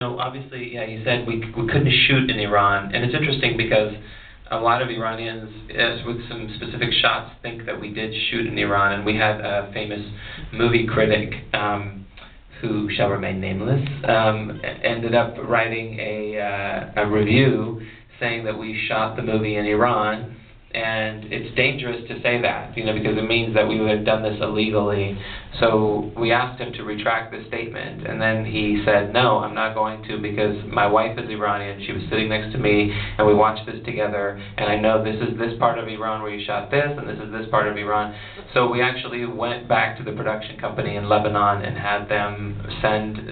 No, obviously, yeah, you said we couldn't shoot in Iran, and it's interesting because a lot of Iranians, as with some specific shots, think that we did shoot in Iran, and we had a famous movie critic, who shall remain nameless, ended up writing a review saying that we shot the movie in Iran. And it's dangerous to say that, because it means that we would have done this illegally. So we asked him to retract the statement, and then he said, no, I'm not going to, because my wife is Iranian. She was sitting next to me, and we watched this together, and I know this is this part of Iran where you shot this, and this is this part of Iran. So we actually went back to the production company in Lebanon and had them send,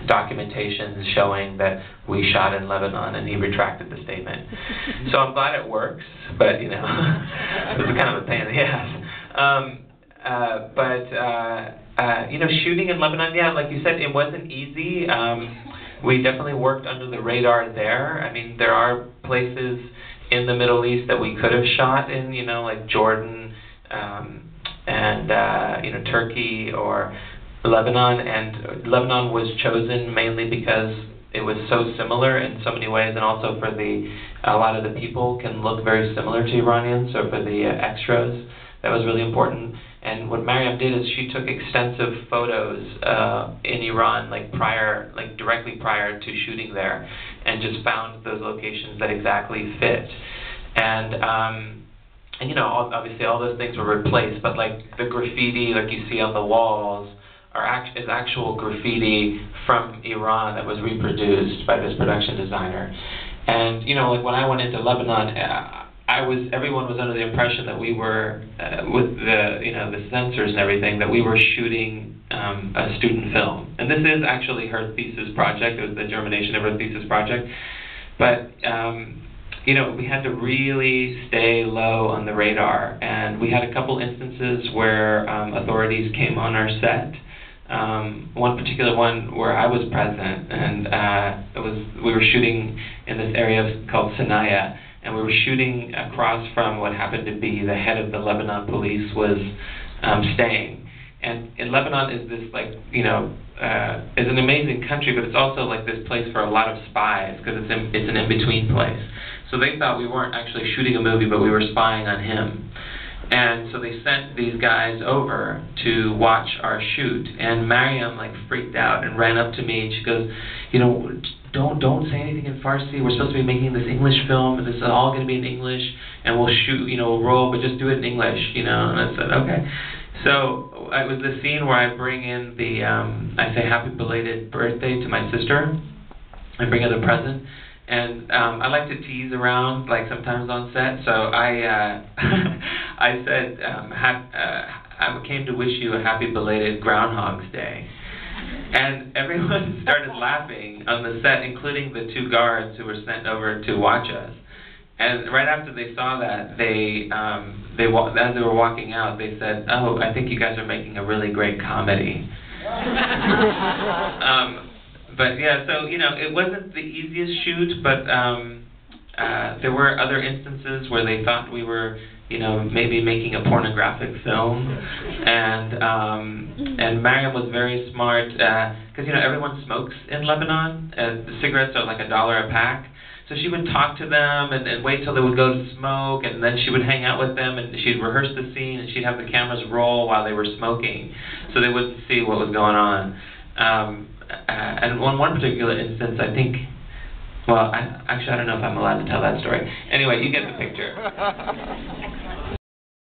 documentation showing that we shot in Lebanon, and he retracted the statement. So I'm glad it works, but it was kind of a pain in the ass. Shooting in Lebanon, yeah, like you said, it wasn't easy. We definitely worked under the radar there. I mean, there are places in the Middle East that we could have shot in, like Jordan and Turkey or Lebanon. And Lebanon was chosen mainly because it was so similar in so many ways, and also for a lot of the people can look very similar to Iranians, so for the extras, that was really important. And what Mariam did is she took extensive photos in Iran, directly prior to shooting there, and just found those locations that exactly fit. And obviously all those things were replaced, but like the graffiti, like you see on the walls, is actual graffiti from Iran that was reproduced by this production designer. And when I went into Lebanon, everyone was under the impression that we were with the censors and everything, that we were shooting a student film. And this is actually her thesis project. It was the germination of her thesis project. But we had to really stay low on the radar, and we had a couple instances where authorities came on our set. One particular one where I was present, and we were shooting in this area called Sanaya, and we were shooting across from what happened to be the head of the Lebanon police was staying. And in Lebanon is this is an amazing country, but it's also like this place for a lot of spies, because it's an in-between place. So they thought we weren't actually shooting a movie, but we were spying on him. And so they sent these guys over to watch our shoot, and Mariam freaked out and ran up to me, and she goes, don't say anything in Farsi. We're supposed to be making this English film, and this is all going to be in English, and we'll shoot, we'll roll, but just do it in English, And I said, okay. So it was the scene where I bring in I say happy belated birthday to my sister. I bring her the present. And I like to tease around, sometimes on set. So I said, I came to wish you a happy belated Groundhog's Day. And everyone started laughing on the set, including the two guards who were sent over to watch us. And right after they saw that, as they were walking out, they said, "Oh, I think you guys are making a really great comedy." But yeah, so it wasn't the easiest shoot, but there were other instances where they thought we were, maybe making a pornographic film, and Mariam was very smart, because everyone smokes in Lebanon. The cigarettes are like $1 a pack, so she would talk to them and wait till they would go to smoke, and then she would hang out with them, and she'd rehearse the scene, and she'd have the cameras roll while they were smoking, so they wouldn't see what was going on. And on one particular instance, I think, I don't know if I'm allowed to tell that story. Anyway, you get the picture.